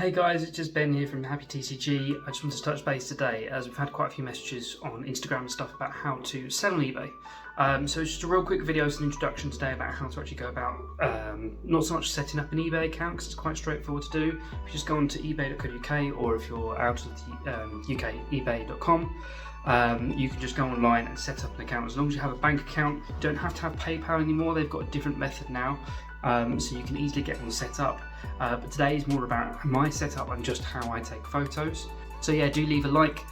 Hey guys, it's just Ben here from Happy TCG. I just wanted to touch base today as we've had quite a few messages on Instagram and stuff about how to sell on eBay. So it's just a real quick video, it's an introduction today about how to actually go about not so much setting up an eBay account because it's quite straightforward to do. If you just go onto ebay.co.uk or if you're out of the UK, ebay.com, you can just go online and set up an account. As long as you have a bank account, you don't have to have PayPal anymore, they've got a different method now. So you can easily get one set up. But today is more about my setup and just how I take photos. So yeah, do leave a like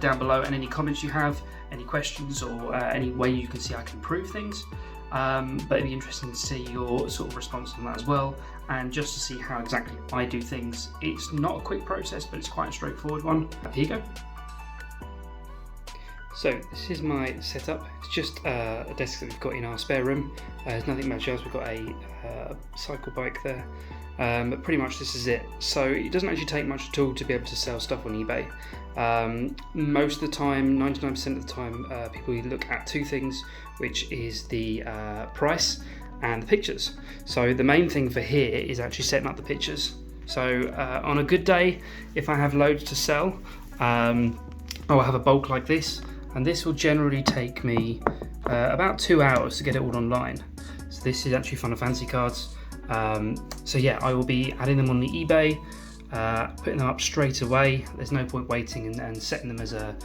down below and any comments you have, any questions or any way you can see I can improve things. But it'd be interesting to see your sort of response on that as well, and just to see how exactly I do things. It's not a quick process, but it's quite a straightforward one. Here you go. So this is my setup. It's just a desk that we've got in our spare room. There's nothing much else. We've got a cycle bike there, but pretty much this is it. So it doesn't actually take much at all to be able to sell stuff on eBay. Most of the time, 99% of the time, people look at two things, which is the price and the pictures. So the main thing for here is actually setting up the pictures. So on a good day, if I have loads to sell, I'll have a bulk like this. And this will generally take me about 2 hours to get it all online. So this is actually Fun and Fancy cards. So yeah, I will be adding them on the eBay, putting them up straight away. There's no point waiting and setting them as a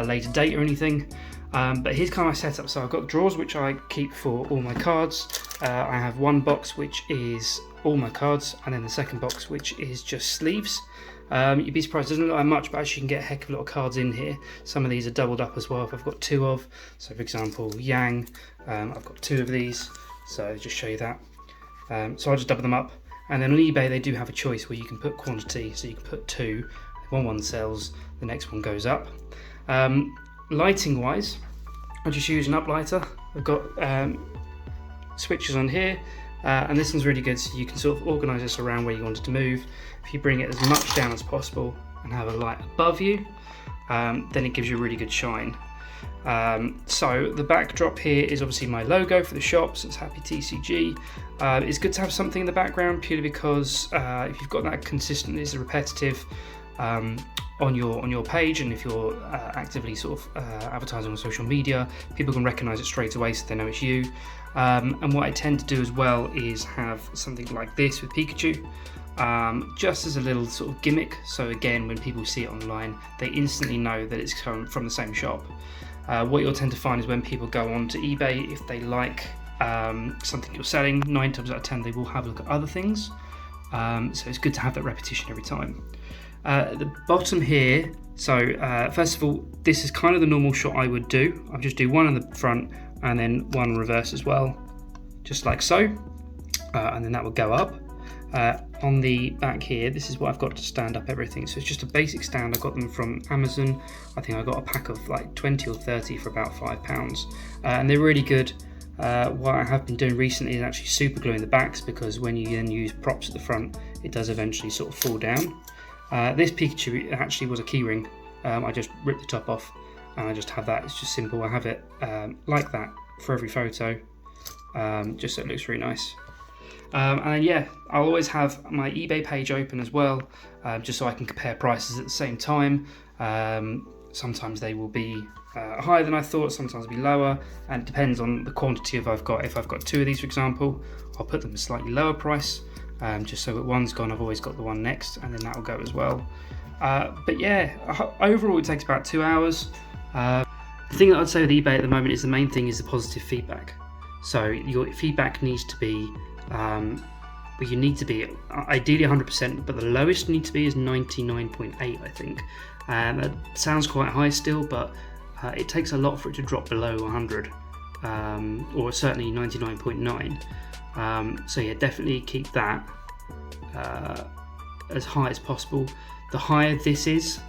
later date or anything. But here's kind of my setup. So I've got drawers which I keep for all my cards. I have one box which is all my cards, and then the second box which is just sleeves. You'd be surprised, it doesn't look like much, but actually you can get a heck of a lot of cards in here. Some of these are doubled up as well, if I've got two of. So for example, Yang, I've got two of these, so just show you that. So I'll just double them up. And then on eBay they do have a choice where you can put quantity, so you can put two. When one sells, the next one goes up. Lighting wise, I just use an uplighter. I've got switches on here. And this one's really good, so you can sort of organise this around where you want it to move. If you bring it as much down as possible and have a light above you, then it gives you a really good shine. So the backdrop here is obviously my logo for the shop, so it's Happy TCG. It's good to have something in the background purely because if you've got that consistently, it's repetitive on your page, and if you're actively sort of advertising on social media, people can recognise it straight away, so they know it's you. And what I tend to do as well is have something like this with Pikachu, just as a little sort of gimmick. So again, when people see it online, they instantly know that it's from the same shop. What you'll tend to find is when people go on to eBay, if they like something you're selling, 9 times out of 10 they will have a look at other things. So it's good to have that repetition every time. At the bottom here, so first of all, this is kind of the normal shot I would do. I'll just do one in the front and then one reverse as well, just like so, and then that will go up. On the back here, this is what I've got to stand up everything. So it's just a basic stand. I got them from Amazon. I think I got a pack of like 20 or 30 for about £5, and they're really good. What I have been doing recently is actually super gluing the backs, because when you then use props at the front, it does eventually sort of fall down. This Pikachu actually was a keyring. I just ripped the top off and I just have that. It's just simple. I have it like that for every photo, just so it looks really nice. And then yeah, I'll always have my eBay page open as well, just so I can compare prices at the same time. Sometimes they will be higher than I thought, sometimes be lower, and it depends on the quantity I've got. If I've got two of these, for example, I'll put them at a slightly lower price, just so that one's gone, I've always got the one next, and then that will go as well. But yeah, overall it takes about 2 hours. The thing that I'd say with eBay at the moment is the main thing is the positive feedback. So your feedback needs to be, you need to be ideally 100%, but the lowest you need to be is 99.8, I think. That sounds quite high still, but it takes a lot for it to drop below 100, or certainly 99.9. So yeah, definitely keep that as high as possible. The higher this is,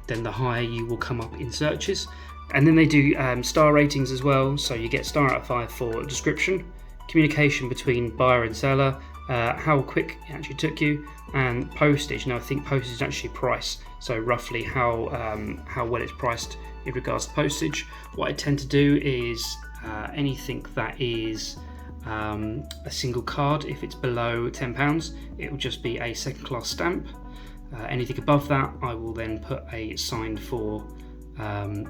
then the higher you will come up in searches. And then they do star ratings as well, so you get star out of 5 for description, communication between buyer and seller, how quick it actually took you, and postage. Now I think postage is actually price, so roughly how well it's priced in regards to postage. What I tend to do is anything that is a single card. If it's below £10, it will just be a second class stamp. Anything above that, I will then put a signed for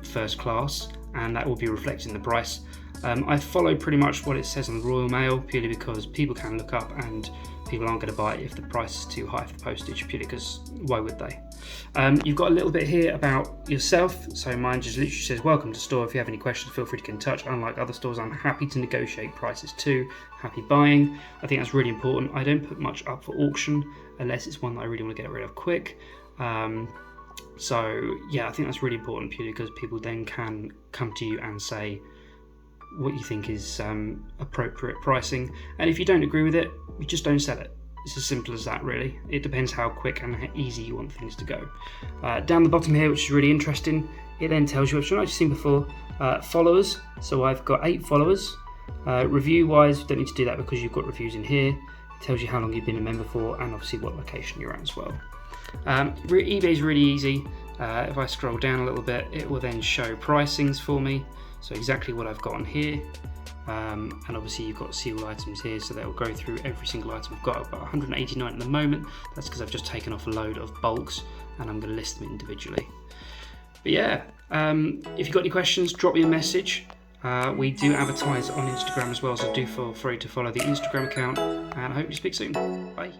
first class, and that will be reflected in the price. I follow pretty much what it says on the Royal Mail, purely because people can look up and people aren't going to buy it if the price is too high for the postage, purely because why would they? You've got a little bit here about yourself. So mine just literally says, welcome to store. If you have any questions, feel free to get in touch. Unlike other stores, I'm happy to negotiate prices too. Happy buying. I think that's really important. I don't put much up for auction unless it's one that I really want to get rid of quick. So yeah, I think that's really important, purely because people then can come to you and say what you think is appropriate pricing, and if you don't agree with it, you just don't sell it. It's as simple as that, really. It depends how quick and how easy you want things to go. Down the bottom here, which is really interesting, it then tells you, which I've actually seen before, followers. So I've got 8 followers. Review wise, you don't need to do that because you've got reviews in here. It tells you how long you've been a member for, and obviously what location you're at as well. eBay is really easy. If I scroll down a little bit, it will then show pricings for me. So exactly what I've got on here, and obviously you've got sealed items here, so they'll go through every single item I've got. I've got 189 at the moment. That's because I've just taken off a load of bulks and I'm going to list them individually. But yeah, if you've got any questions, drop me a message. We do advertise on Instagram as well, so do feel free to follow the Instagram account, and I hope you speak soon. Bye.